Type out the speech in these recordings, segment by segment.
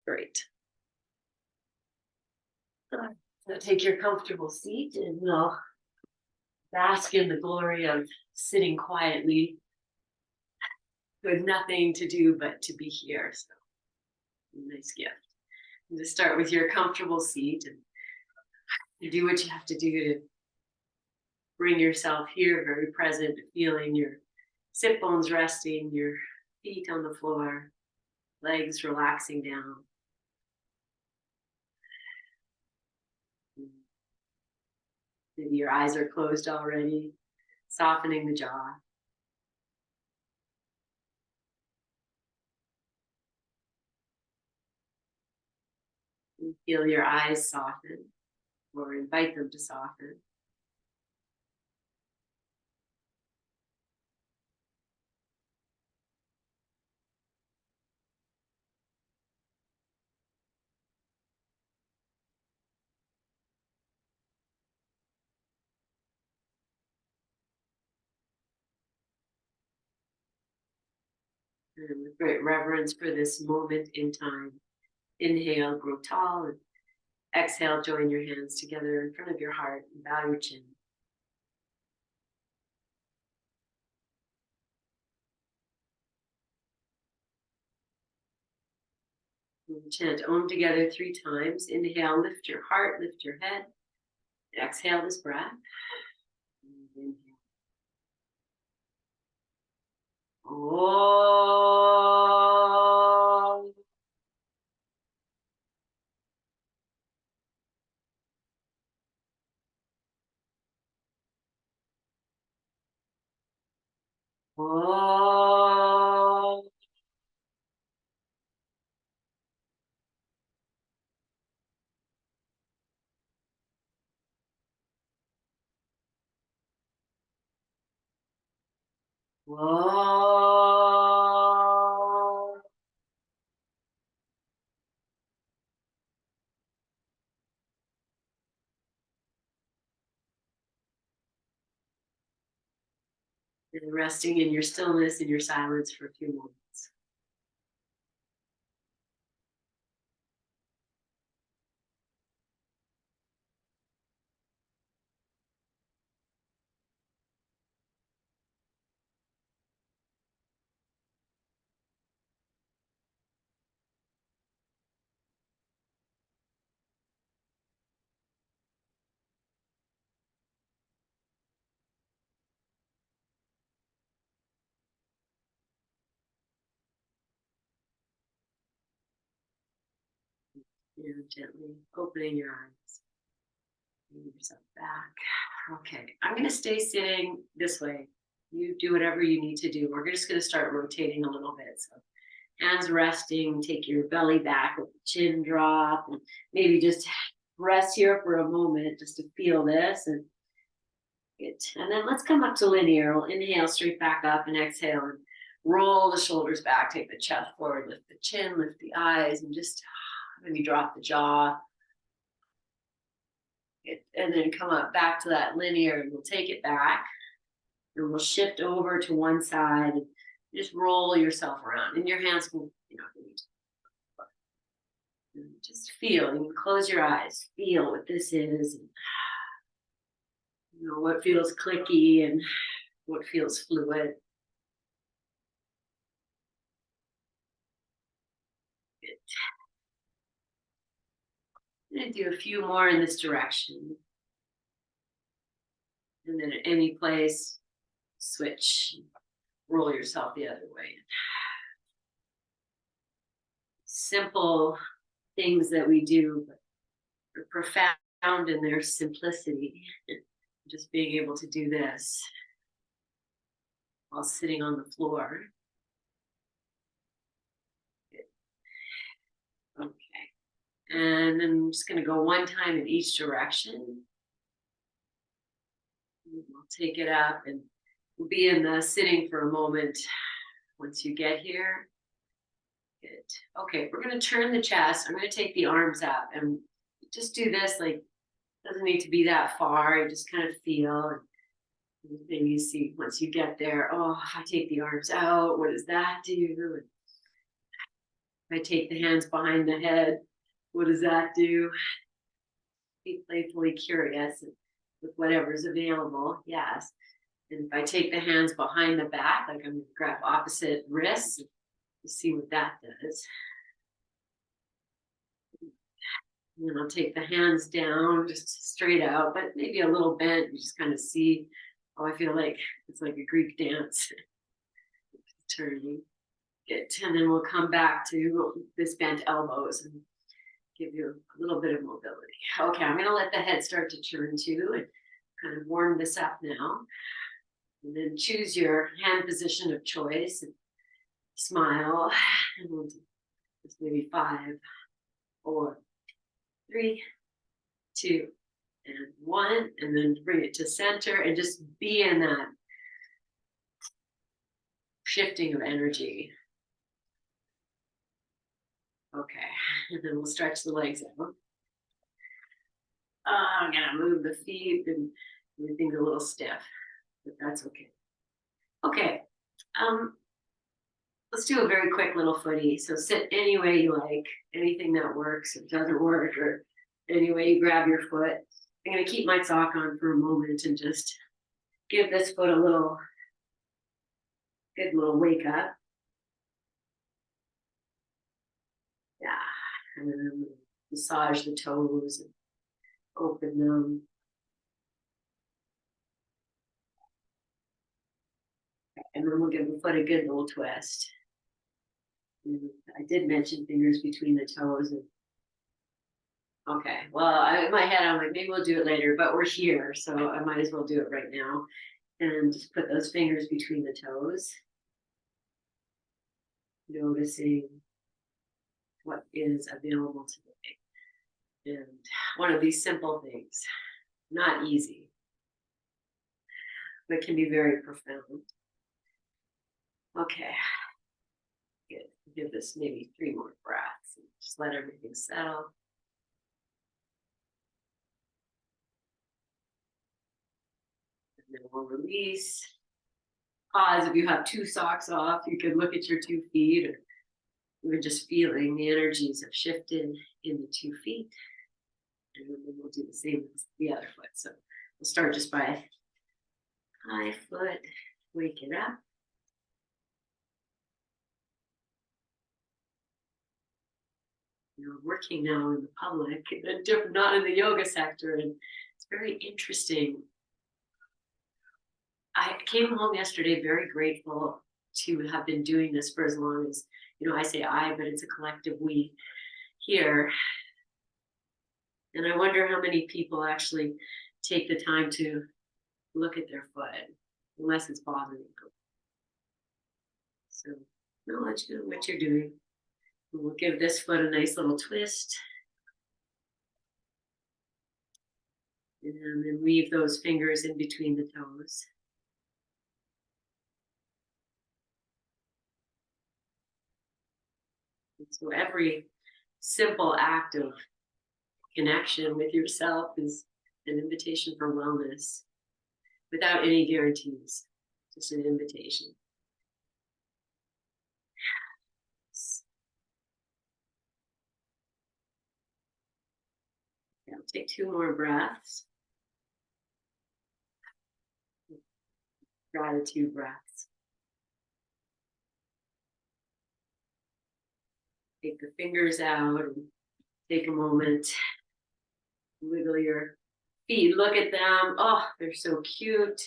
Great. Now take your comfortable seat and we'll bask in the glory of sitting quietly with nothing to do but to be here. So, nice gift. And to start with your comfortable seat and you do what you have to do to bring yourself here, very present, feeling your sit bones resting, your feet on the floor, legs relaxing down. Maybe your eyes are closed already, softening the jaw. And feel your eyes soften or invite them to soften. And with great reverence for this moment in time, inhale, grow tall, and exhale, join your hands together in front of your heart and bow your chin. And chant Om together 3 times. Inhale, lift your heart, lift your head. Exhale this breath. And inhale. Om. Om. Om. And resting in your stillness and your silence for a few moments. And gently opening your eyes. Bring yourself back. Okay, I'm going to stay sitting this way. You do whatever you need to do. We're just going to start rotating a little bit. So hands resting, take your belly back with the chin drop, and maybe just rest here for a moment just to feel this. And good. And then let's come up to linear. We'll inhale straight back up and exhale and roll the shoulders back. Take the chest forward, lift the chin, lift the eyes, and just maybe drop the jaw. And then come up back to that linear and we'll take it back and we'll shift over to one side and just roll yourself around and your hands will, and just feel. You can close your eyes, feel what this is, and, what feels clicky and what feels fluid. Good. I'm going to do a few more in this direction. And then at any place, switch, roll yourself the other way. Simple things that we do, but are profound in their simplicity. Just being able to do this while sitting on the floor. Okay. And then I'm just going to go one time in each direction. We'll take it up and we'll be in the sitting for a moment once you get here. Good. Okay, we're going to turn the chest. I'm going to take the arms up and just do this, like, doesn't need to be that far. You just kind of feel. And then you see once you get there, oh, if I take the arms out, what does that do? If I take the hands behind the head, what does that do? Be playfully curious with whatever's available. Yes. And if I take the hands behind the back, like I'm going to grab opposite wrists, you see what that does. And then I'll take the hands down, just straight out, but maybe a little bent. You just kind of see, oh, I feel like it's like a Greek dance. Turning it, and then we'll come back to this bent elbows and give you a little bit of mobility. Okay, I'm going to let the head start to turn too and kind of warm this up now. And then choose your hand position of choice and smile. And we'll do this maybe 5, 4, 3, 2, and 1. And then bring it to center and just be in that shifting of energy. Okay, and then we'll stretch the legs out. I'm gonna move the feet and everything's a little stiff, but that's okay. Okay, let's do a very quick little footy. So sit any way you like, anything that works. If it doesn't work, or any way you grab your foot. I'm gonna keep my sock on for a moment and just give this foot a little, good little wake up. Yeah, and then massage the toes and open them. And then we'll give the foot a good little twist. And I did mention fingers between the toes. And okay, well, in my head, I'm like, maybe we'll do it later, but we're here, so I might as well do it right now. And just put those fingers between the toes. Noticing what is available today. And one of these simple things, not easy, but can be very profound. Okay, good. Give this maybe 3 more breaths and just let everything settle. And then we'll release. Pause. If you have 2 socks off, you can look at your 2 feet, or even just feeling the energies have shifted in the 2 feet. And then we'll do the same with the other foot. So we'll start just by high foot, wake it up. Working now in the public, not in the yoga sector, and it's very interesting. I came home yesterday very grateful to have been doing this for as long as, I say I, but it's a collective we here. And I wonder how many people actually take the time to look at their foot, unless it's bothering them. So acknowledge what you're doing. And we'll give this foot a nice little twist. And then weave those fingers in between the toes. And so every simple act of connection with yourself is an invitation for wellness without any guarantees, just an invitation. I'll take 2 more breaths. Gratitude breaths. Take the fingers out and take a moment. Wiggle your feet. Look at them. Oh, they're so cute.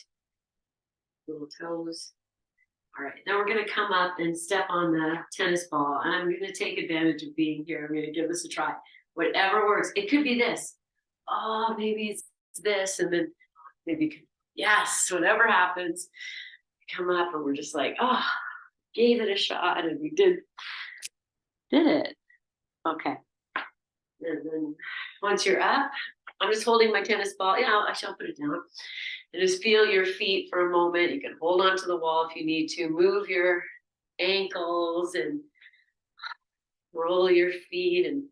Little toes. All right, now we're going to come up and step on the tennis ball. And I'm going to take advantage of being here. I'm going to give this a try. Whatever works. It could be this. Oh, maybe it's this. And then maybe, yes, whatever happens. Come up and we're just like, oh, gave it a shot. And we did it. Okay. And then once you're up, I'm just holding my tennis ball. Yeah, I shall put it down. And just feel your feet for a moment. You can hold on to the wall if you need to. Move your ankles and roll your feet. And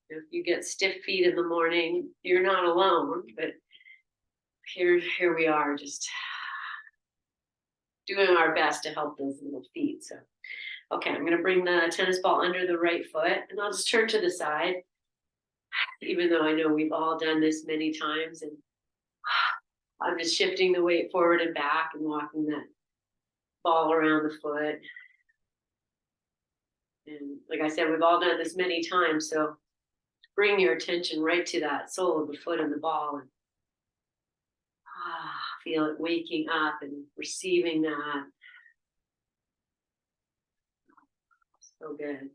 if you get stiff feet in the morning, you're not alone. But here we are, just doing our best to help those little feet. So, Okay, I'm gonna bring the tennis ball under the right foot and I'll just turn to the side, even though I know we've all done this many times. And I'm just shifting the weight forward and back and walking that ball around the foot. And like I said, we've all done this many times. So bring your attention right to that sole of the foot and the ball and feel it waking up and receiving that. So good.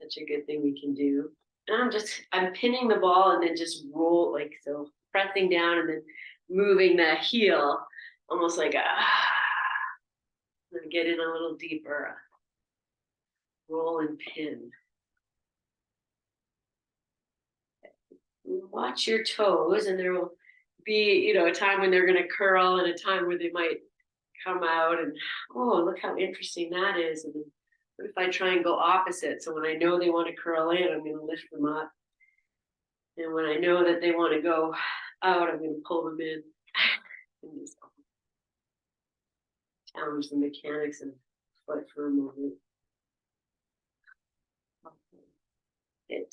Such a good thing we can do. And I'm pinning the ball and then just roll like so, pressing down and then moving the heel, almost like then get in a little deeper. Roll and pin. Watch your toes, and there will be, a time when they're going to curl and a time where they might come out. And oh, look how interesting that is. And what if I try and go opposite? So when I know they want to curl in, I'm going to lift them up. And when I know that they want to go out, I'm going to pull them in and just challenge the mechanics of the foot for a moment. And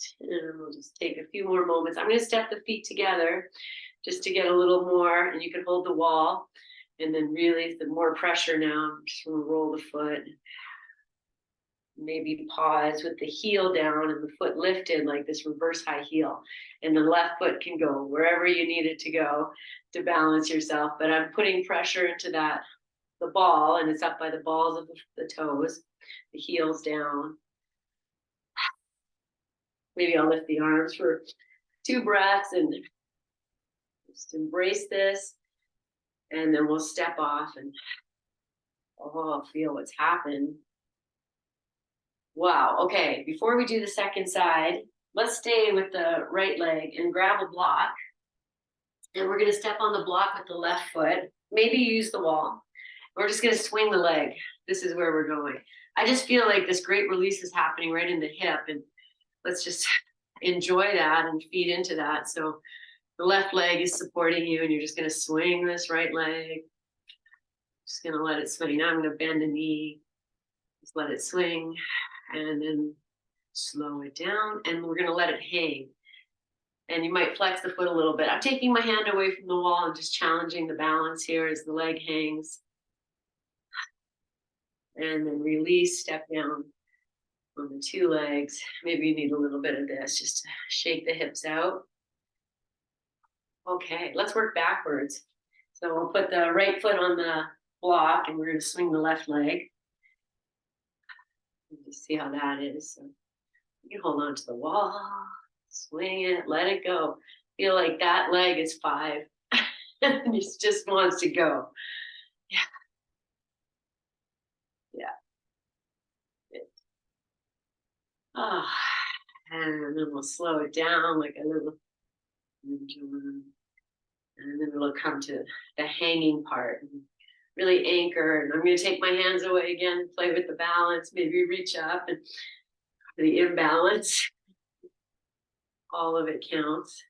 we'll just take a few more moments. I'm going to step the feet together just to get a little more, and you can hold the wall. And then really, the more pressure now, I'm just going to roll the foot. Maybe pause with the heel down and the foot lifted like this reverse high heel. And the left foot can go wherever you need it to go to balance yourself. But I'm putting pressure into the ball, and it's up by the balls of the toes, the heels down. Maybe I'll lift the arms for 2 breaths and just embrace this. And then we'll step off and feel what's happened. Wow. Okay. Before we do the second side, let's stay with the right leg and grab a block. And we're going to step on the block with the left foot. Maybe use the wall. We're just going to swing the leg. This is where we're going. I just feel like this great release is happening right in the hip. And let's just enjoy that and feed into that. So the left leg is supporting you and you're just going to swing this right leg. Just going to let it swing. Now I'm going to bend the knee. Just let it swing and then slow it down. And we're going to let it hang. And you might flex the foot a little bit. I'm taking my hand away from the wall and just challenging the balance here as the leg hangs. And then release, step down on the 2 legs. Maybe you need a little bit of this just to shake the hips out. Okay, let's work backwards. So we'll put the right foot on the block and we're going to swing the left leg. Just see how that is. So you can hold on to the wall, swing it, let it go. Feel like that leg is 5 and it just wants to go. Yeah. And then we'll slow it down like a little, and then it'll come to the hanging part and really anchor. And I'm going to take my hands away again, play with the balance, maybe reach up and the imbalance. All of it counts.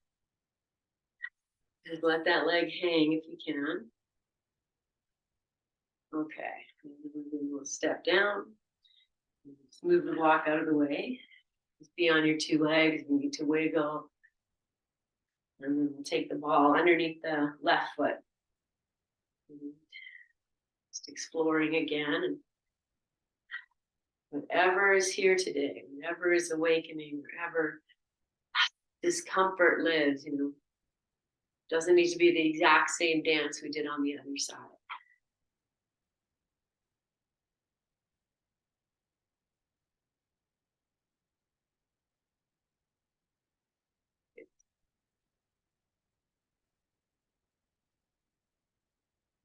Just let that leg hang if you can. Okay, and then we'll step down. Just move the block out of the way. Just be on your 2 legs. You need to wiggle. And then we'll take the ball underneath the left foot. Just exploring again. And whatever is here today, whatever is awakening, wherever discomfort lives, doesn't need to be the exact same dance we did on the other side.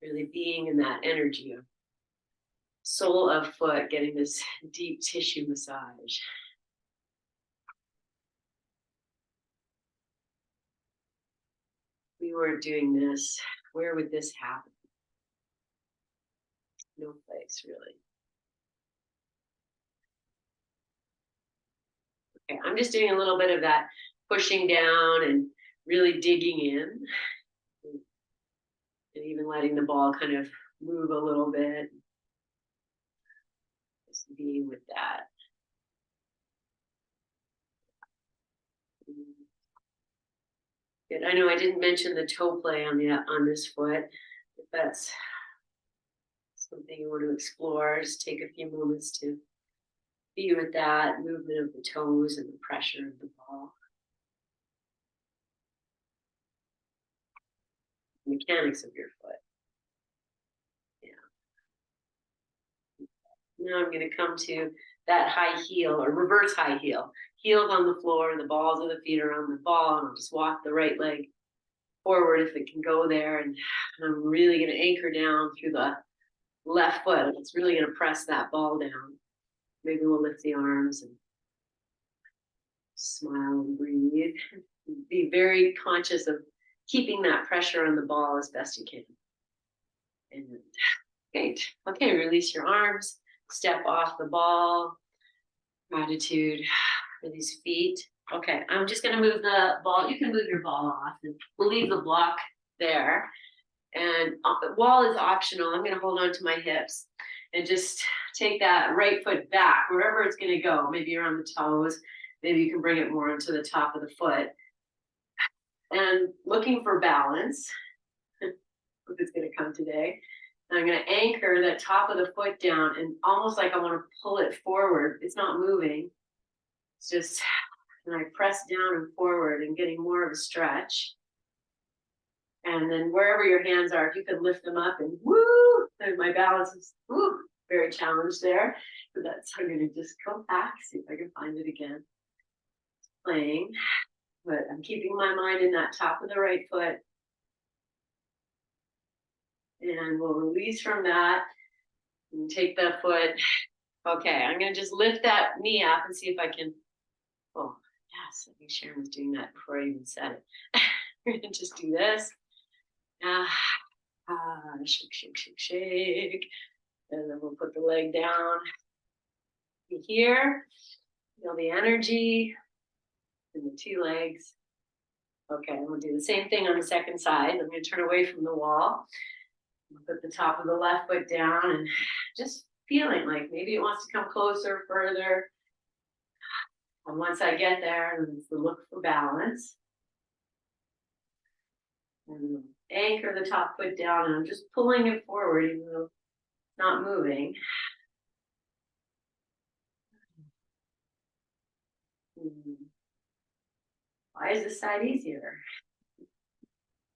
Really being in that energy of sole of foot, getting this deep tissue massage. If we weren't doing this, where would this happen? No place, really. Okay, I'm just doing a little bit of that pushing down and really digging in. And even letting the ball kind of move a little bit. be with that. Good. I know I didn't mention the toe play on this foot. If that's something you want to explore, just take a few moments to be with that movement of the toes and the pressure of the ball. Mechanics of your foot. Now I'm going to come to that high heel or reverse high heel. Heels on the floor, the balls of the feet are on the ball, and I'll just walk the right leg forward if it can go there. And I'm really going to anchor down through the left foot. It's really going to press that ball down. Maybe we'll lift the arms and smile and breathe. Be very conscious of keeping that pressure on the ball as best you can. And great. Okay, release your arms. Step off the ball. Gratitude for these feet. Okay, I'm just going to move the ball. You can move your ball off. And we'll leave the block there. And the wall is optional. I'm going to hold on to my hips and just take that right foot back wherever it's going to go. Maybe you're on the toes. Maybe you can bring it more onto the top of the foot. And looking for balance. If it's going to come today. I'm going to anchor the top of the foot down and almost like I want to pull it forward. It's not moving. It's just, and I press down and forward and getting more of a stretch. And then wherever your hands are, if you could lift them up and woo, and my balance is very challenged there. So that's, I'm going to just go back, see if I can find it again. Playing, but I'm keeping my mind in that top of the right foot. And we'll release from that and take the foot. Okay, I'm going to just lift that knee up and see if I can. Oh, yes, I think Sharon was doing that before I even said it. We're going to just do this. Shake, shake, shake, shake. And then we'll put the leg down. Here, feel the energy in the two legs. Okay, I'm going to do the same thing on the second side. I'm going to turn away from the wall. Put the top of the left foot down and just feeling like maybe it wants to come closer, further. And once I get there, it's the look for balance. And anchor the top foot down, and I'm just pulling it forward, even though it's not moving. Why is this side easier?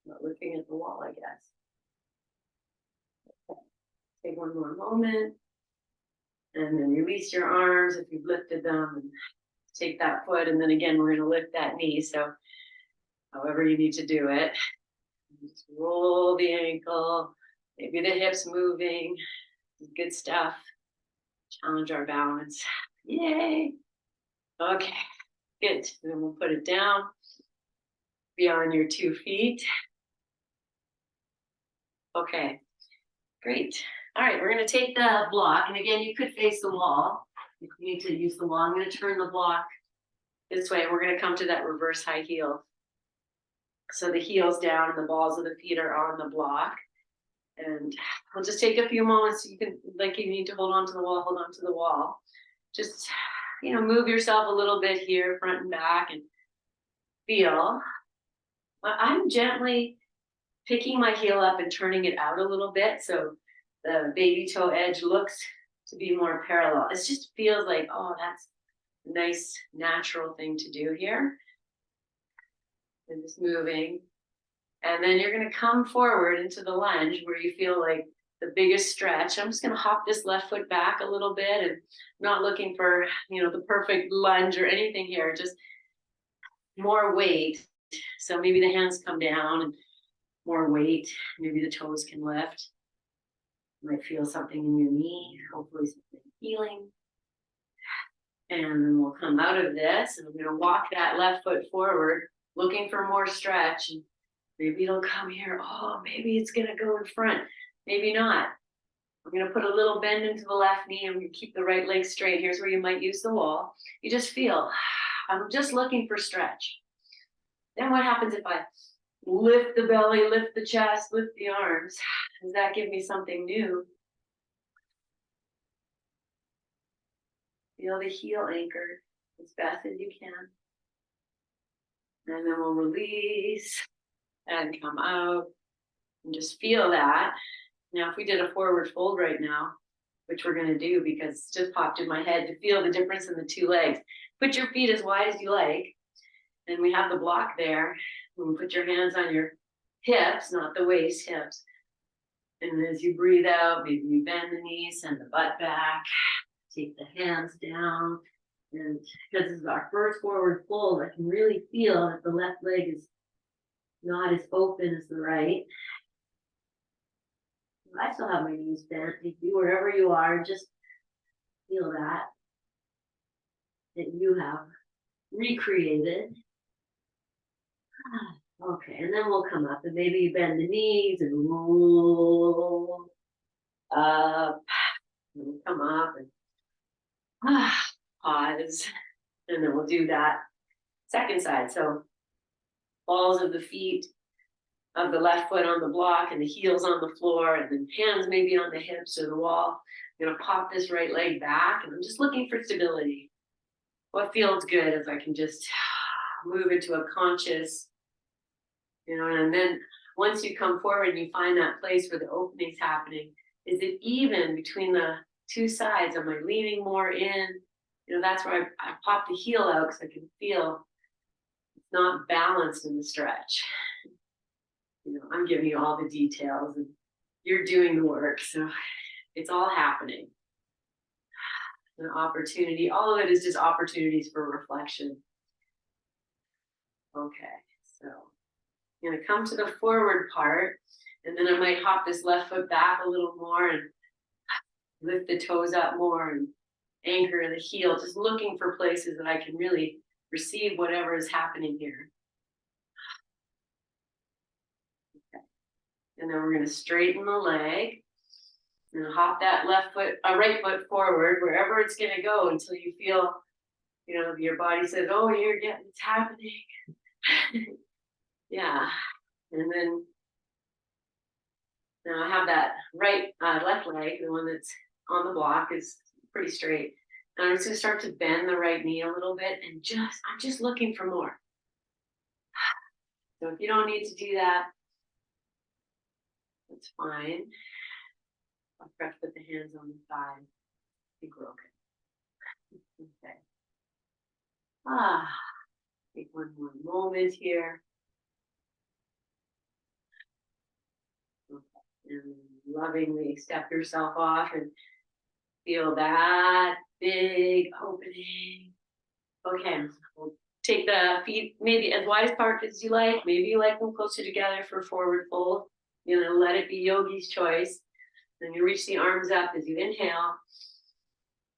Not looking at the wall, I guess. Take one more moment. And then release your arms if you've lifted them. And take that foot, and then again, we're going to lift that knee. So however you need to do it. Just roll the ankle. Maybe the hips moving. Good stuff. Challenge our balance. Yay. Okay, good. And then we'll put it down. Be on your 2 feet. Okay, great. All right, we're going to take the block. And again, you could face the wall. If you need to use the wall, I'm going to turn the block this way. We're going to come to that reverse high heel. So the heel's down and the balls of the feet are on the block. And we'll just take a few moments. You can, like, you need to hold on to the wall, hold on to the wall. Just, move yourself a little bit here, front and back, and feel. I'm gently picking my heel up and turning it out a little bit. So the baby toe edge looks to be more parallel. It just feels like, oh, that's a nice, natural thing to do here. And just moving. And then you're going to come forward into the lunge where you feel like the biggest stretch. I'm just going to hop this left foot back a little bit, and not looking for, the perfect lunge or anything here, just more weight. So maybe the hands come down and more weight. Maybe the toes can lift. You might feel something in your knee, hopefully something healing. And then we'll come out of this, and I'm going to walk that left foot forward, looking for more stretch. And maybe it'll come here. Oh, maybe it's going to go in front. Maybe not. I'm going to put a little bend into the left knee. I'm going to keep the right leg straight. Here's where you might use the wall. You just feel, I'm just looking for stretch. Then what happens if I lift the belly, lift the chest, lift the arms? Does that give me something new? Feel the heel anchored as best as you can. And then we'll release and come out and just feel that. Now, if we did a forward fold right now, which we're going to do because it's just popped in my head to feel the difference in the two legs. Put your feet as wide as you like. And we have the block there. And put your hands on your hips, not the waist, hips. And as you breathe out, maybe you bend the knees, send the butt back, take the hands down. And because this is our first forward fold, I can really feel that the left leg is not as open as the right. I still have my knees bent. You do wherever you are, just feel that you have recreated. Okay, and then we'll come up and maybe you bend the knees and roll up. And we'll come up and pause. And then we'll do that second side. So balls of the feet of the left foot on the block and the heels on the floor and then hands maybe on the hips or the wall. I'm gonna pop this right leg back and I'm just looking for stability. What feels good is I can just move into a conscious, and then once you come forward and you find that place where the opening's happening, is it even between the two sides? Am I leaning more in? That's where I pop the heel out because I can feel it's not balanced in the stretch. I'm giving you all the details and you're doing the work. So it's all happening. An opportunity. All of it is just opportunities for reflection. Okay, so I'm going to come to the forward part and then I might hop this left foot back a little more and lift the toes up more and anchor the heel, just looking for places that I can really receive whatever is happening here. Okay. And then we're going to straighten the leg and hop that right foot forward wherever it's going to go until you feel, your body says, oh, it's happening. Yeah. And then now I have that left leg, the one that's on the block is pretty straight. And I'm just going to start to bend the right knee a little bit and I'm just looking for more. So if you don't need to do that, that's fine. I'll press with the hands on the side. I think we're okay. Okay. Take one more moment here. Okay. And lovingly step yourself off and feel that big opening. Okay. We'll take the feet maybe as wide apart as you like. Maybe you like them closer together for forward fold. Let it be yogi's choice. Then you reach the arms up as you inhale.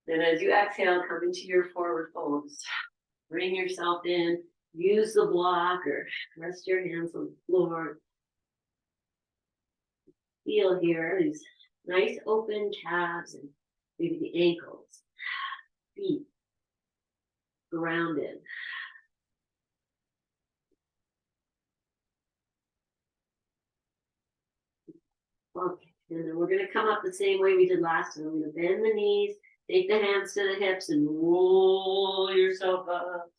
Then as you exhale, come into your forward folds. Bring yourself in. Use the block or rest your hands on the floor. Feel here these nice open calves and maybe the ankles. Feet grounded. Okay, and then we're going to come up the same way we did last time. We're going to bend the knees, take the hands to the hips, and roll yourself up.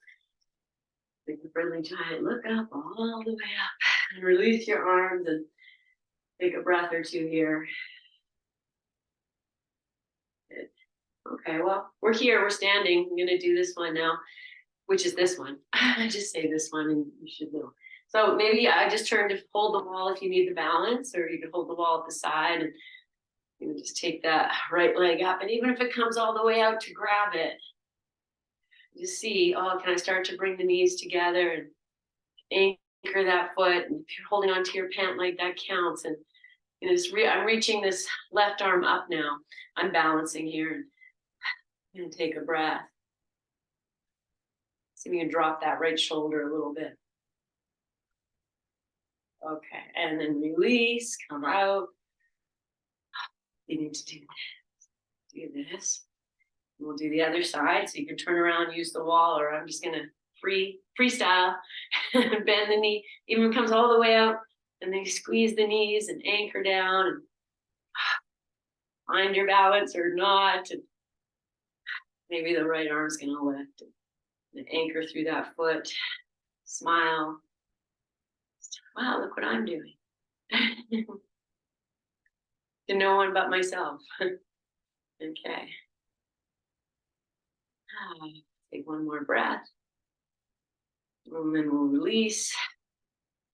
Make the friendly giant look up all the way up. And release your arms and take a breath or two here. Good. Okay, well, we're here, we're standing. I'm going to do this one now, which is this one. I just say this one and you should know. So maybe I just turn to hold the wall if you need the balance, or you can hold the wall at the side and just take that right leg up. And even if it comes all the way out, to grab it. Just see, can I start to bring the knees together and anchor that foot? And if you're holding onto your pant leg, that counts. And I'm reaching this left arm up now. I'm balancing here. I'm going to take a breath. See if you can drop that right shoulder a little bit. Okay, and then release, come out. You need to do this. Do this. We'll do the other side, so you can turn around, use the wall, or I'm just gonna freestyle, bend the knee, even comes all the way out, and then you squeeze the knees and anchor down, and find your balance or not. And Maybe the right arm's gonna lift and anchor through that foot. Smile. Wow, look what I'm doing. To no one but myself. Okay. Take one more breath. And then we'll release.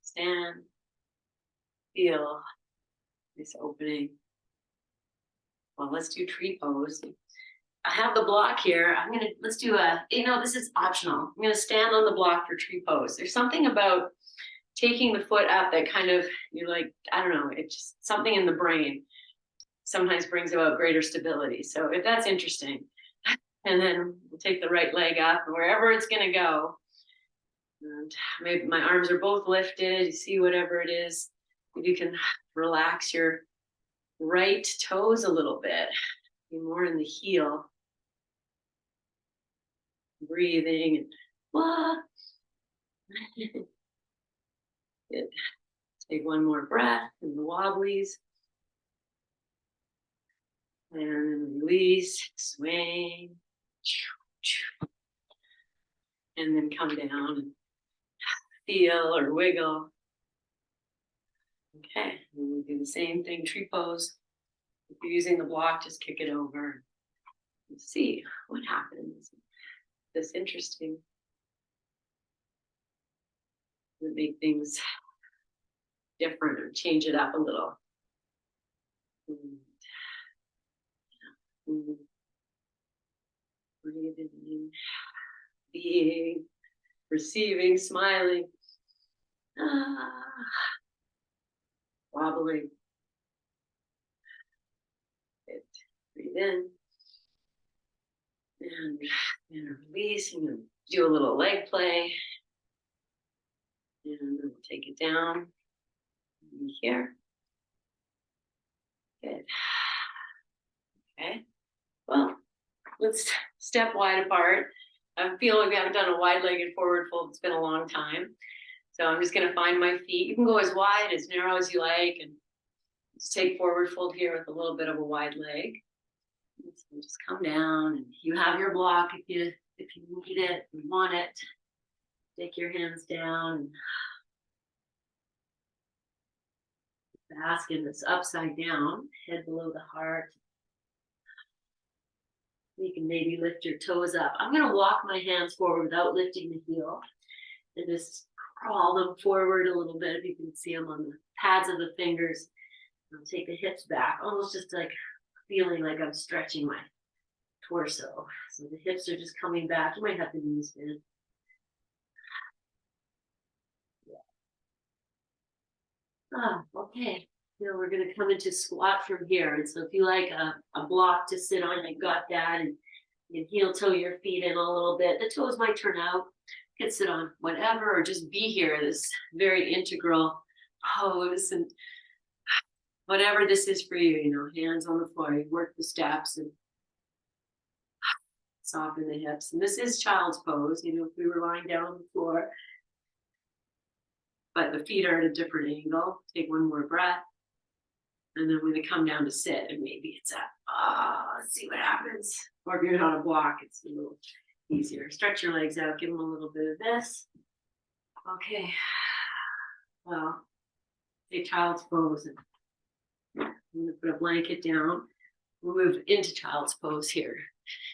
Stand. Feel this opening. Well, let's do tree pose. I have the block here. Let's do this is optional. I'm gonna stand on the block for tree pose. There's something about taking the foot up that kind of, you're like, I don't know, it's just something in the brain sometimes brings about greater stability. So if that's interesting, and then we'll take the right leg up and wherever it's gonna go. And maybe my arms are both lifted. You see whatever it is. Maybe you can relax your right toes a little bit. Be more in the heel. Breathing and blah. Good. Take one more breath in the wobblies. And release, swing. And then come down and feel or wiggle. Okay, and we'll do the same thing, tree pose. If you're using the block, just kick it over. And see what happens. This interesting. Would make things different or change it up a little. Breathing in, being, receiving, smiling, wobbling. Good. Breathe in and release, and do a little leg play. And then we'll take it down here. Good. Okay. Well, let's step wide apart. I feel like we haven't done a wide-legged forward fold. It's been a long time. So I'm just going to find my feet. You can go as wide, as narrow as you like. And just take forward fold here with a little bit of a wide leg. So just come down. And you have your block if you need it, you want it. Take your hands down. Bask in this upside down, head below the heart. You can maybe lift your toes up. I'm going to walk my hands forward without lifting the heel and just crawl them forward a little bit. If you can see them on the pads of the fingers. I'll take the hips back, almost just like feeling like I'm stretching my torso. So the hips are just coming back. You might have the knees bend. Okay. Now we're going to come into squat from here. And so if you like a block to sit on, you've got that. And you heel toe your feet in a little bit. The toes might turn out. You can sit on whatever or just be here. This very integral pose. And whatever this is for you, hands on the floor. You work the steps and soften the hips. And this is child's pose, if we were lying down on the floor. But the feet are at a different angle. Take one more breath. And then when they come down to sit, and maybe it's up. Let's see what happens. Or if you're on a block, it's a little easier. Stretch your legs out. Give them a little bit of this. Okay. Well, take child's pose. And I'm going to put a blanket down. We'll move into child's pose here.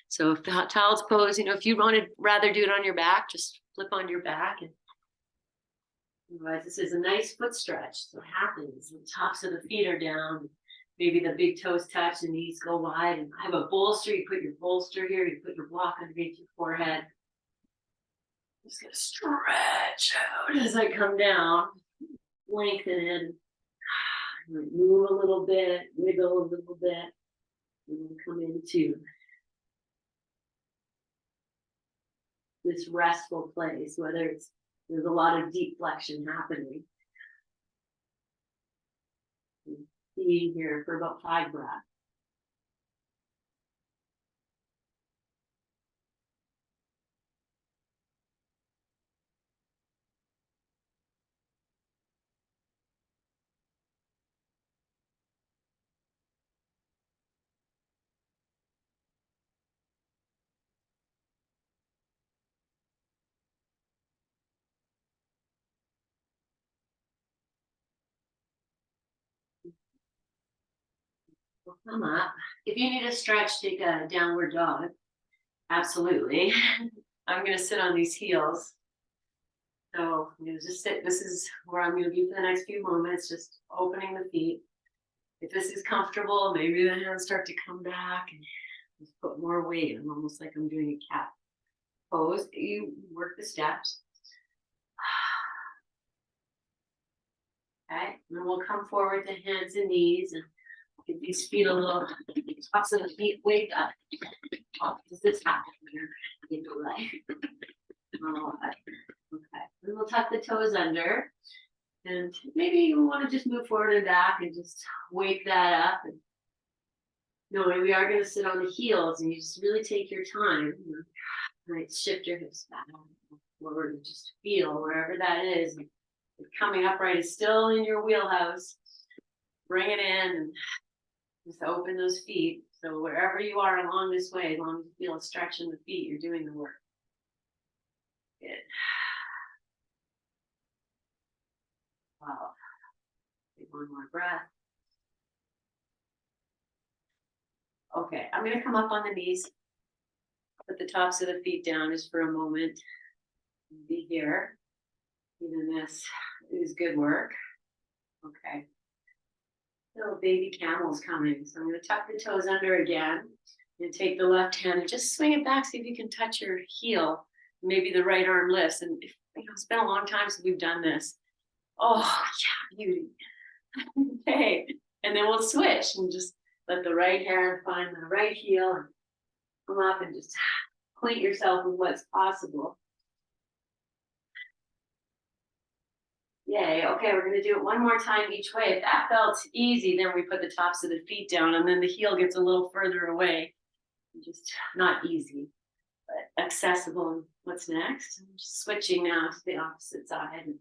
So if the child's pose, if you want to rather do it on your back, just flip on your back. And otherwise, this is a nice foot stretch. So it happens. The tops of the feet are down. Maybe the big toes touch, the knees go wide. And I have a bolster. You put your bolster here. You put your block underneath your forehead. I'm just going to stretch out as I come down. Lengthen it. Move a little bit. Wiggle a little bit. And then come into this restful place, whether there's a lot of deep flexion happening. Be here for about 5 breaths. We'll come up. If you need a stretch, take a downward dog. Absolutely. I'm going to sit on these heels. So I'm going to just sit. This is where I'm going to be for the next few moments, just opening the feet. If this is comfortable, maybe the hands start to come back and just put more weight. I'm almost like I'm doing a cat pose. You work the steps. Okay, and then we'll come forward to hands and knees and give these feet a little tops of the feet, wake up. Oh, does this happen here? In the leg. Oh, okay, and we'll tuck the toes under. And maybe you want to just move forward and back and just wake that up. And knowing we are going to sit on the heels, and you just really take your time. Right, shift your hips back forward and just feel wherever that is. Coming upright is still in your wheelhouse. Bring it in and just open those feet. So wherever you are along this way, as long as you feel a stretch in the feet, you're doing the work. Good. Wow. Take one more breath. Okay, I'm going to come up on the knees. Put the tops of the feet down just for a moment. Be here. Even this is good work. Okay. Little baby camel's coming. So I'm going to tuck the toes under again and take the left hand and just swing it back. See if you can touch your heel. Maybe the right arm lifts. And if, it's been a long time since we've done this. Oh, yeah, beauty. Okay. And then we'll switch and just let the right hand find the right heel and come up and just acquaint yourself with what's possible. Yay. Okay, we're going to do it one more time each way. If that felt easy, then we put the tops of the feet down and then the heel gets a little further away. Just not easy, but accessible. And what's next? I'm just switching now to the opposite side.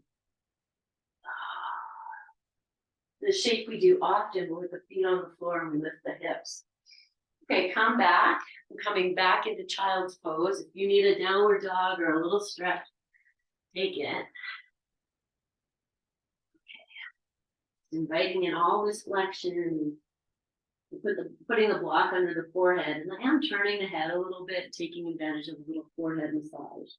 The shape we do often with the feet on the floor and we lift the hips. Okay, come back. I'm coming back into child's pose. If you need a downward dog or a little stretch, take it. Inviting in all this flexion, putting the block under the forehead, and I am turning the head a little bit, taking advantage of a little forehead massage.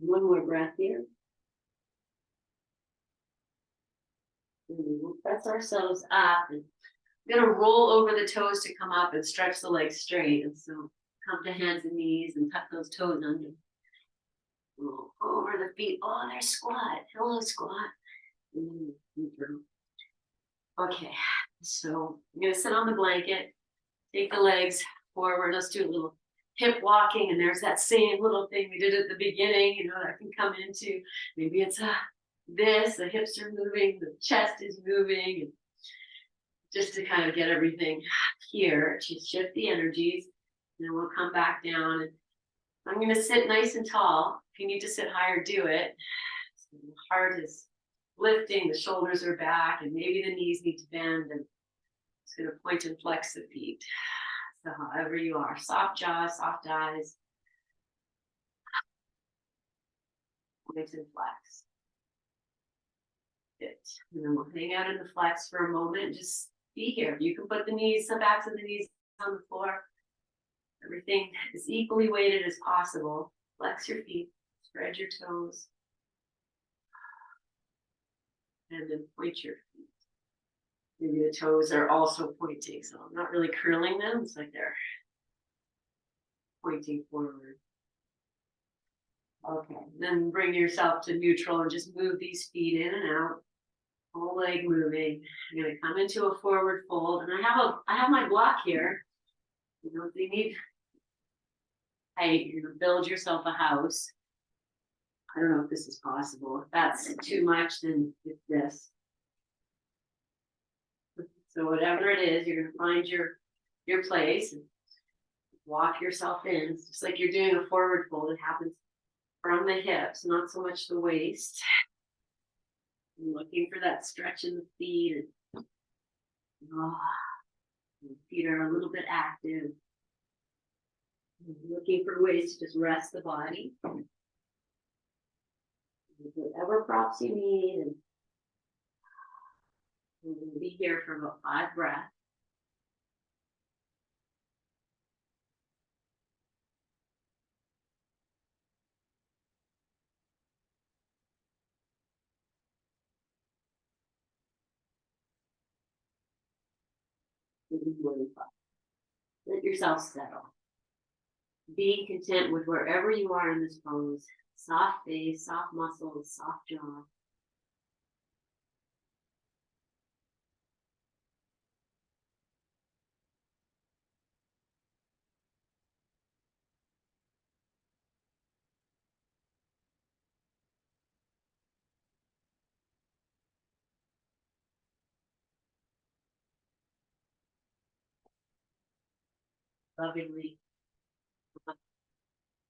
One more breath here. And we'll press ourselves up. And we're going to roll over the toes to come up and stretch the legs straight. And so come to hands and knees and tuck those toes under. Roll over the feet. Oh, there's squat. Hello, squat. Okay, so I'm going to sit on the blanket, take the legs forward. Let's do a little hip walking. And there's that same little thing we did at the beginning, that can come into. Maybe it's this, the hips are moving, the chest is moving. And just to kind of get everything here, to shift the energies. And then we'll come back down. And I'm going to sit nice and tall. If you need to sit higher, do it. So the heart is lifting, the shoulders are back, and maybe the knees need to bend. And it's going to point and flex the feet. So however you are, soft jaw, soft eyes, point and flex. Good. And then we'll hang out in the flex for a moment. Just be here. You can put the backs of the knees on the floor. Everything is equally weighted as possible. Flex your feet, spread your toes, and then point your feet. Maybe the toes are also pointing, so I'm not really curling them. It's like they're pointing forward. Okay, then bring yourself to neutral and just move these feet in and out. Whole leg moving. I'm going to come into a forward fold, and I have my block here. If you need height, you're going to build yourself a house. I don't know if this is possible. If that's too much, then it's this. So whatever it is, you're going to find your place and walk yourself in. It's just like you're doing a forward fold. It happens from the hips, not so much the waist. I'm looking for that stretch in the feet. Oh, the feet are a little bit active. I'm looking for ways to just rest the body. Whatever props you need. And we'll be here for about 5 breaths. Let yourself settle. Be content with wherever you are in this pose. Soft face, soft muscles, soft jaw. Lovingly.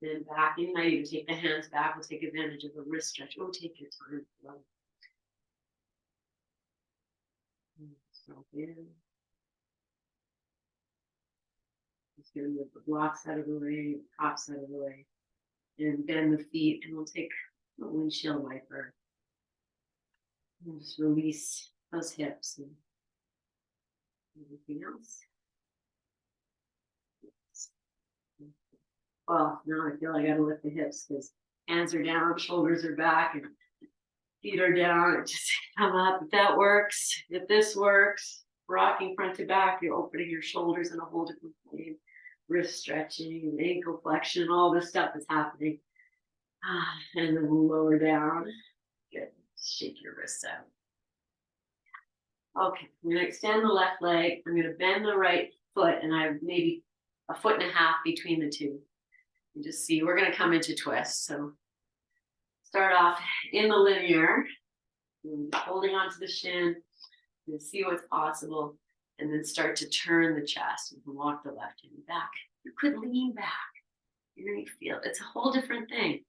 Then back. You might even take the hands back. We'll take advantage of the wrist stretch. Oh, take your time. So in. Just gonna move the blocks out of the way, props out of the way, and bend the feet, and we'll take a windshield wiper. And just release those hips and everything else. Well, now I feel I gotta lift the hips because hands are down, shoulders are back, and feet are down. Just come up. If that works, if this works, rocking front to back, you're opening your shoulders in a whole different way. Wrist stretching and ankle flexion, all this stuff is happening. And then we'll lower down. Good. Shake your wrists out. Okay, I'm going to extend the left leg. I'm going to bend the right foot, and I have maybe a foot and a half between the two. And just see, we're going to come into twist. So start off in the linear, holding onto the shin, and see what's possible. And then start to turn the chest and walk the left hand back. You could lean back. You're going to feel it's a whole different thing.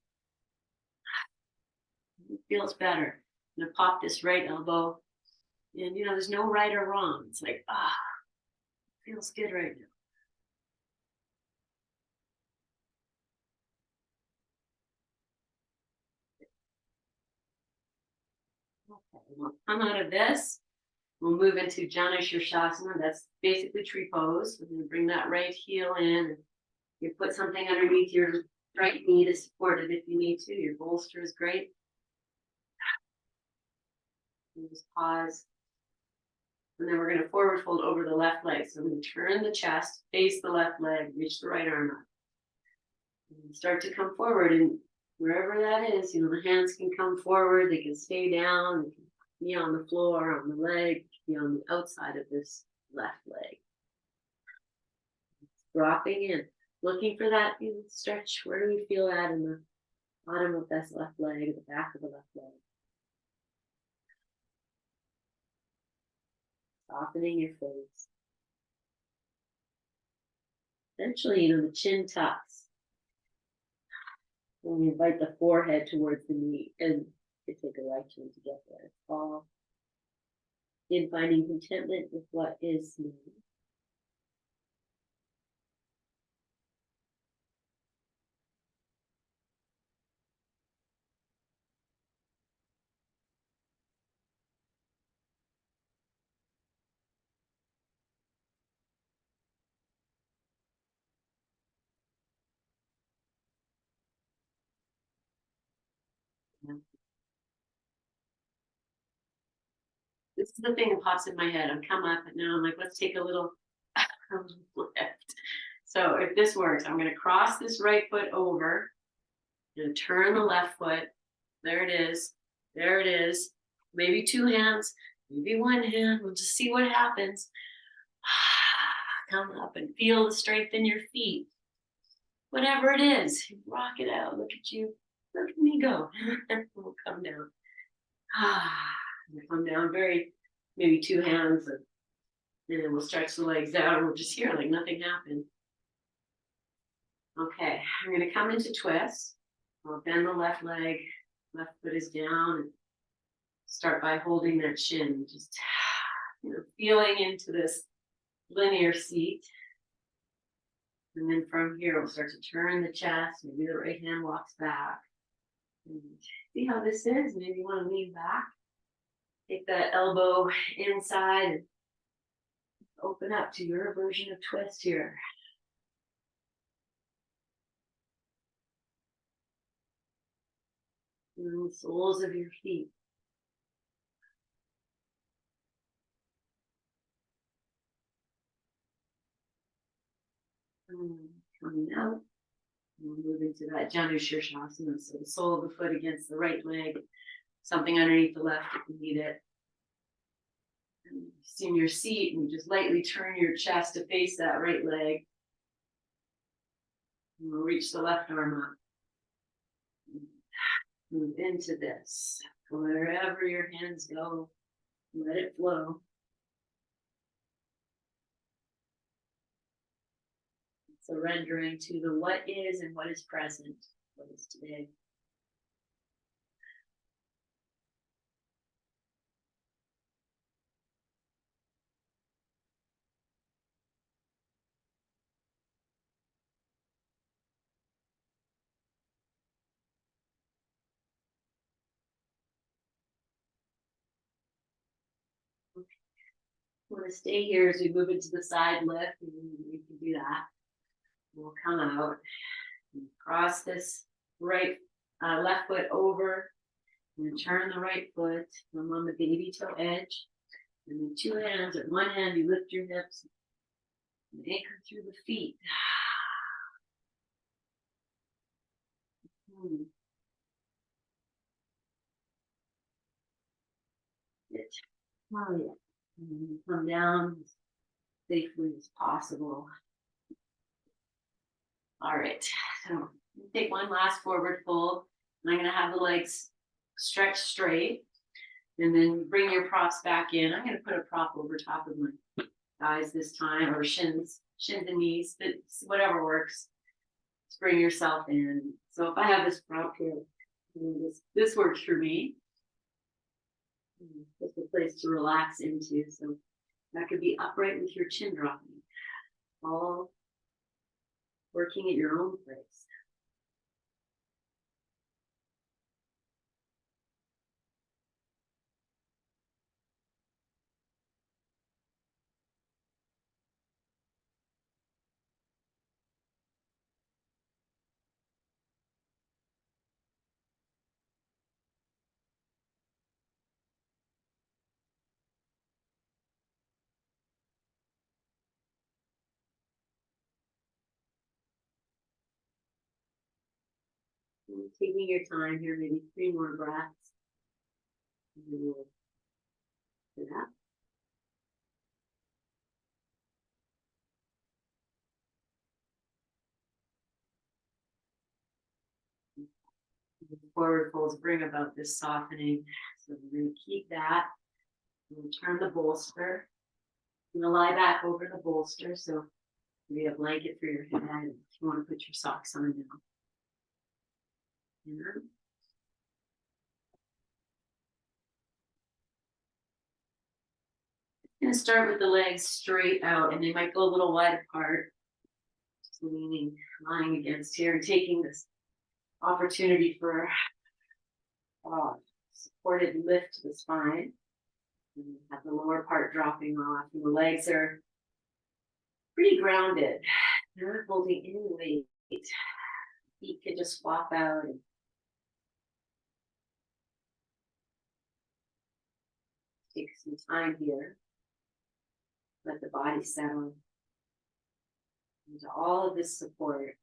It feels better. I'm going to pop this right elbow. And, there's no right or wrong. It's like, it feels good right now. Okay, we'll come out of this. We'll move into Jana Shirshasana. That's basically tree pose. We're going to bring that right heel in. You put something underneath your right knee to support it if you need to. Your bolster is great. And just pause. And then we're going to forward fold over the left leg. So I'm going to turn the chest, face the left leg, reach the right arm up. And start to come forward. And wherever that is, the hands can come forward. They can stay down. They can be on the floor, on the leg, be on the outside of this left leg. Dropping in. Looking for that stretch. Where do we feel that in the bottom of this left leg, the back of the left leg? Softening your face. Eventually, the chin tucks. And we invite the forehead towards the knee, and you take a right turn to get there. Fall. In finding contentment with what is new. This is the thing that pops in my head. I'm come up and now I'm like, let's take a little lift. So if this works, I'm going to cross this right foot over. I'm going to turn the left foot. There it is. There it is. Maybe 2 hands, maybe 1 hand. We'll just see what happens. Come up and feel the strength in your feet. Whatever it is, rock it out. Look at you. Look at me go. We'll come down. We'll come down maybe 2 hands, and then we'll stretch the legs out, and we're just here like nothing happened. Okay, I'm going to come into twist. We'll bend the left leg, left foot is down, and start by holding that shin, just feeling into this linear seat. And then from here, we'll start to turn the chest. Maybe the right hand walks back. And see how this is? Maybe you want to lean back. Take that elbow inside and open up to your version of twist here. And the soles of your feet. Coming out. We'll move into that Janushirshasana. So the sole of the foot against the right leg, something underneath the left if you need it. And sit in your seat and just lightly turn your chest to face that right leg. And we'll reach the left arm up. Move into this. Wherever your hands go, let it flow. Surrendering to the what is and what is present, what is today. Want to stay here as we move into the side lift, and we can do that. We'll come out and cross this left foot over, and turn the right foot. I'm on the baby toe edge, and then two hands. At one hand, you lift your hips and anchor through the feet. Oh yeah. And come down as safely as possible. All right, so take one last forward fold. I'm going to have the legs stretch straight, and then bring your props back in. I'm going to put a prop over top of my thighs this time, or shins and knees, but whatever works. Just bring yourself in. So if I have this prop here, this works for me. It's a place to relax into. So that could be upright with your chin dropping, all working at your own place. And taking your time here, maybe 3 more breaths. And then we'll do that. Forward folds bring about this softening. So we're going to keep that. We'll turn the bolster. I'm going to lie back over the bolster. So maybe a blanket for your head if you want to put your socks on now. And I'm going to start with the legs straight out, and they might go a little wide apart. Just lying against here and taking this opportunity for supported lift to the spine. And have the lower part dropping off, and the legs are pretty grounded. Not holding any weight. Feet could just flop out. And take some time here. Let the body settle into all of this support.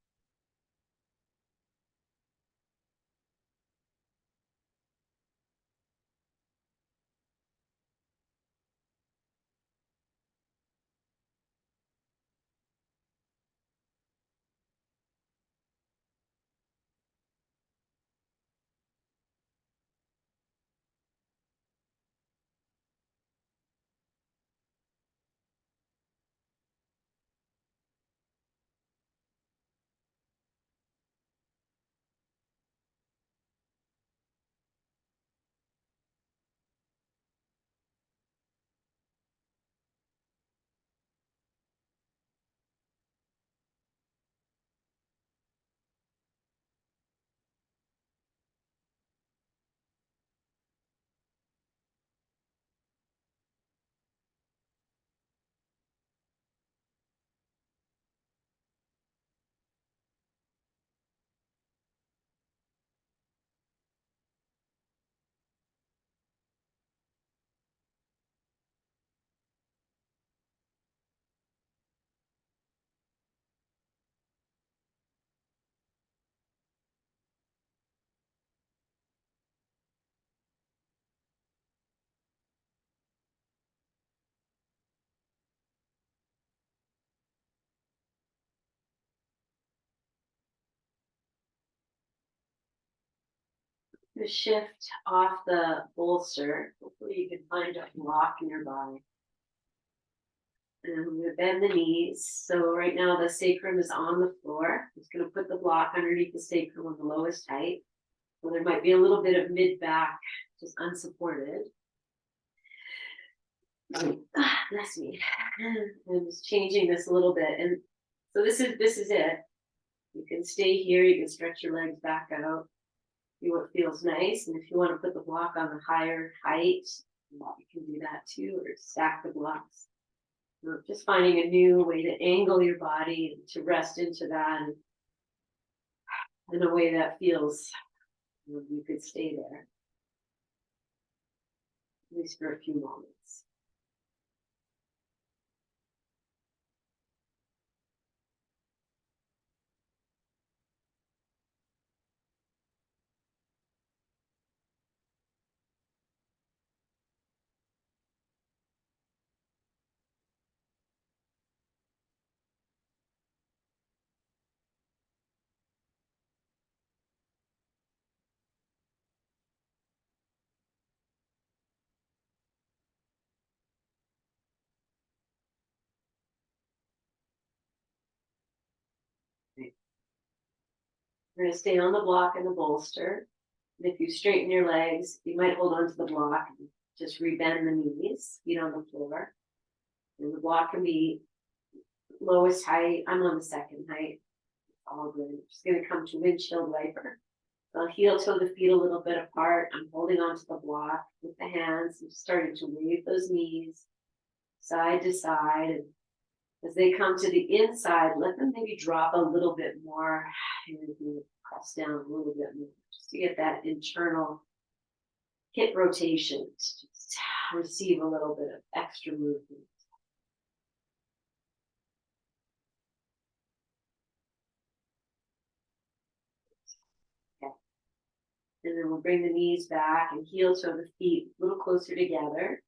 To shift off the bolster. Hopefully you can find a block nearby. And we bend the knees. So right now the sacrum is on the floor. It's going to put the block underneath the sacrum on the lowest height. So there might be a little bit of mid back, just unsupported. Bless me. I'm just changing this a little bit. And so this is it. You can stay here, you can stretch your legs back out, see what feels nice. And if you want to put the block on the higher height, you can do that too, or stack the blocks. So just finding a new way to angle your body and to rest into that in a way that feels you could stay there, at least for a few moments. We're going to stay on the block and the bolster. And if you straighten your legs, you might hold on to the block and just rebend the knees, feet on the floor. And the block can be lowest height. I'm on the second height. All good. I'm just going to come to windshield wiper. So I'll heel toe the feet a little bit apart. I'm holding onto the block with the hands and starting to wave those knees side to side. And as they come to the inside, let them maybe drop a little bit more and press down a little bit more just to get that internal hip rotation to just receive a little bit of extra movement. Okay. And then we'll bring the knees back and heel toe the feet a little closer together.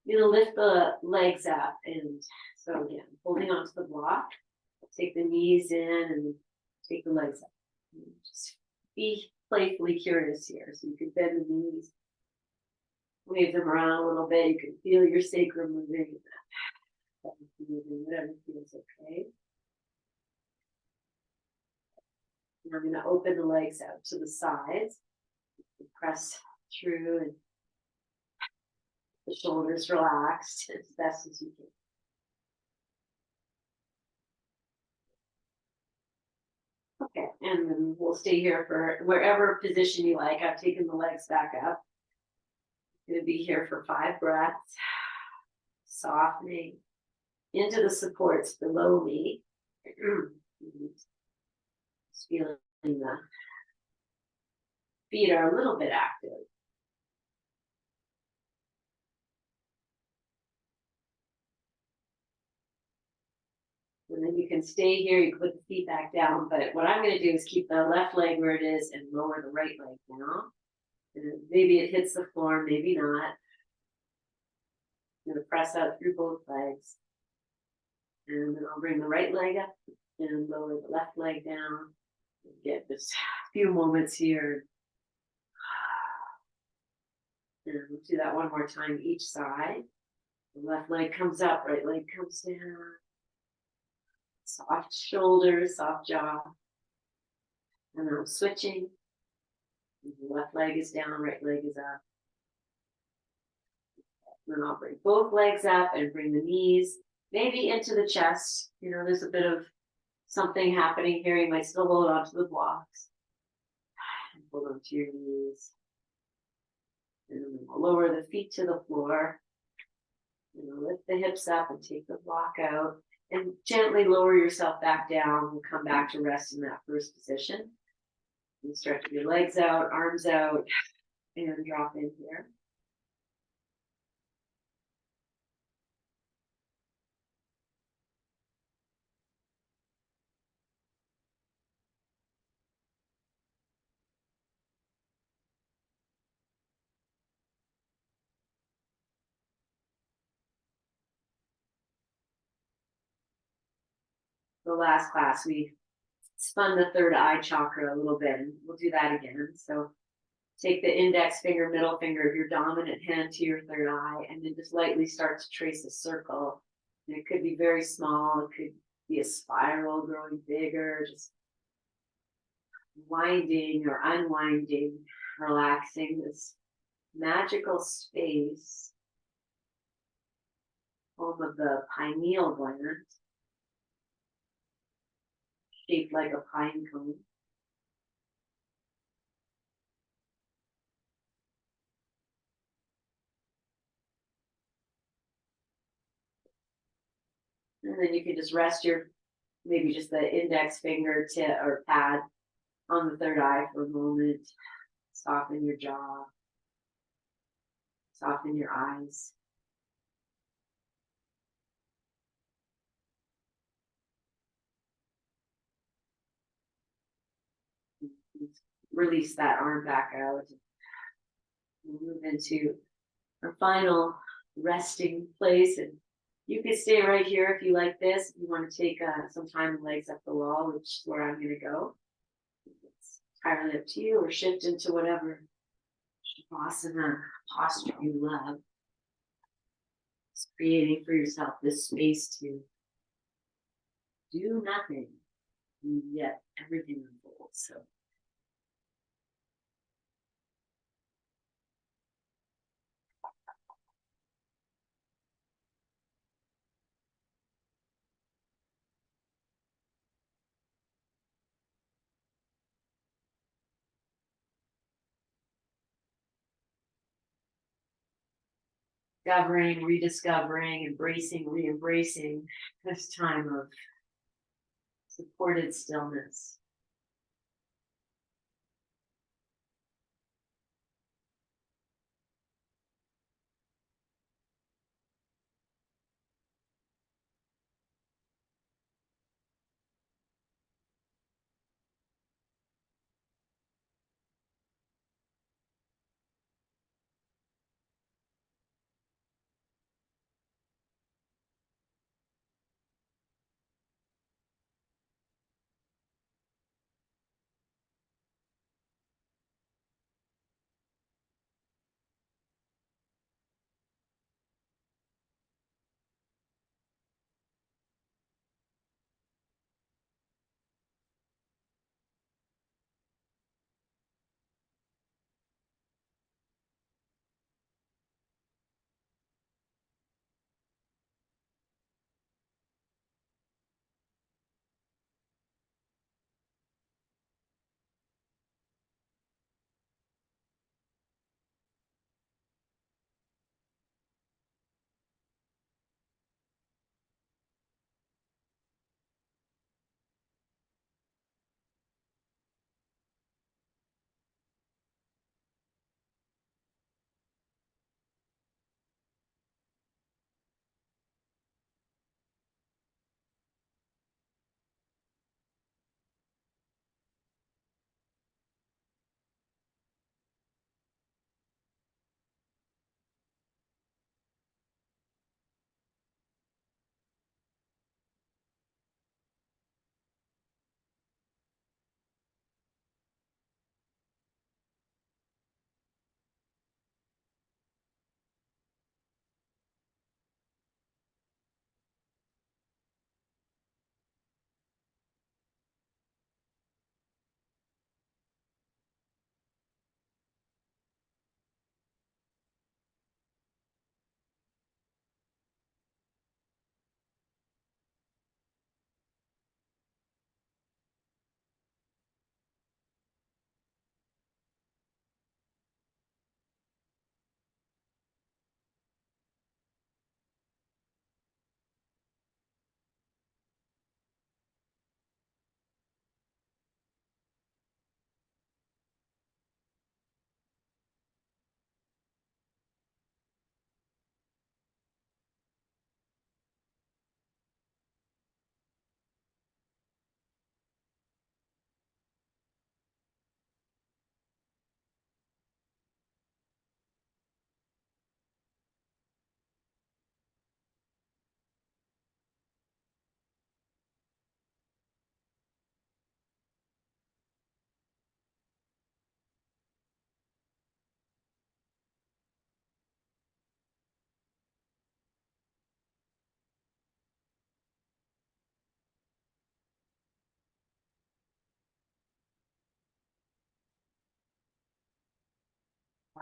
You're gonna lift the legs up, and so again, holding onto the block, take the knees in and take the legs up. And just be playfully curious here. So you can bend the knees, wave them around a little bit. You can feel your sacrum moving, whatever feels okay. And I'm gonna open the legs out to the sides, press through, and the shoulders relaxed as best as you can. Okay, and then we'll stay here for wherever position you like. I've taken the legs back up. I'm gonna be here for 5 breaths, softening into the supports below me. Just feeling the feet are a little bit active. And then you can stay here, you can put the feet back down, but what I'm gonna do is keep the left leg where it is and lower the right leg down. And maybe it hits the floor, maybe not. I'm gonna press out through both legs. And then I'll bring the right leg up and lower the left leg down. Get just a few moments here. And we'll do that one more time each side. The left leg comes up, right leg comes down. Soft shoulders, soft jaw. And then I'm switching. The left leg is down, right leg is up. And then I'll bring both legs up and bring the knees maybe into the chest. You know, there's a bit of something happening here. You might still hold on to the blocks. And hold on to your knees. And then we'll lower the feet to the floor. Lift the hips up and take the block out. And gently lower yourself back down. We'll come back to rest in that first position. And stretch your legs out, arms out, and drop in here. The last class, we spun the third eye chakra a little bit, and we'll do that again. So Take the index finger, middle finger of your dominant hand to your third eye, and then just lightly start to trace a circle. And it could be very small, it could be a spiral growing bigger, just winding or unwinding, relaxing this magical space, home of the pineal gland, shaped like a pine cone. And then you can just rest your, maybe just the index finger tip or pad on the third eye for a moment. Soften your jaw, soften your eyes. Release that arm back out. Move into our final resting place. And you can stay right here if you like this. If you want to take some time legs up the wall, which is where I'm going to go. It's entirely up to you, or shift into whatever shavasana posture you love. It's creating for yourself this space to do nothing, and yet everything unfolds. So discovering, rediscovering, embracing, re-embracing this time of supported stillness.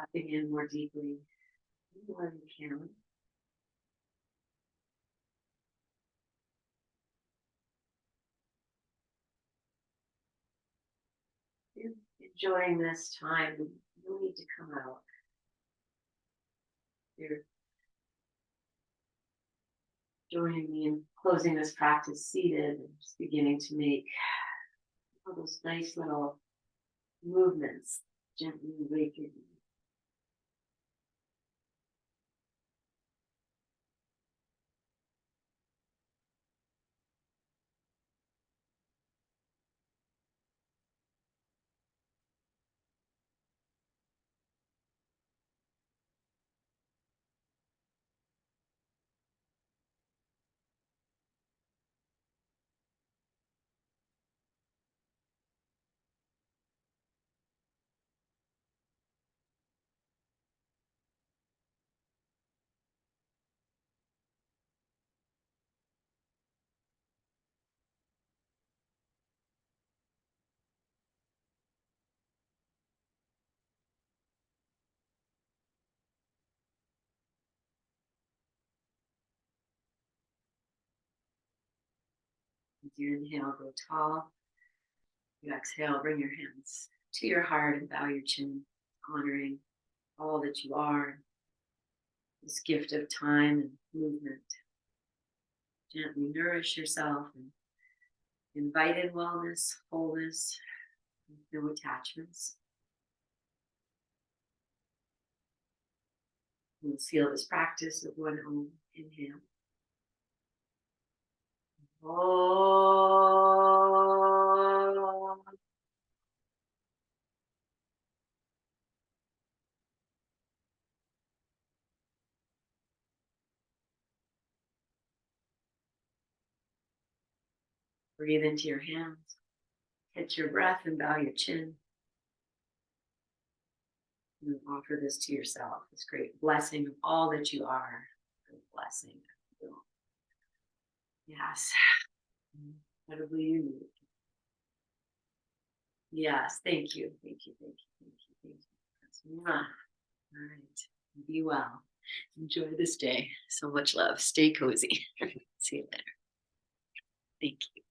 Tapping in more deeply, more than you can. You're enjoying this time. You need to come out. You're joining me in closing this practice seated and just beginning to make all those nice little movements, gently awakening. As you inhale, go tall. You exhale, bring your hands to your heart and bow your chin, honoring all that you are, this gift of time and movement. Gently nourish yourself and invite in wellness, wholeness, no attachments. We'll seal this practice with one Om. Inhale. Om. Breathe into your hands. Catch your breath and bow your chin. And offer this to yourself, this great blessing of all that you are. Great blessing. Yes. Incredibly unique. Yes. Thank you. Thank you. Thank you. Thank you. Thank you. All right. Be well. Enjoy this day. So much love. Stay cozy. See you later. Thank you.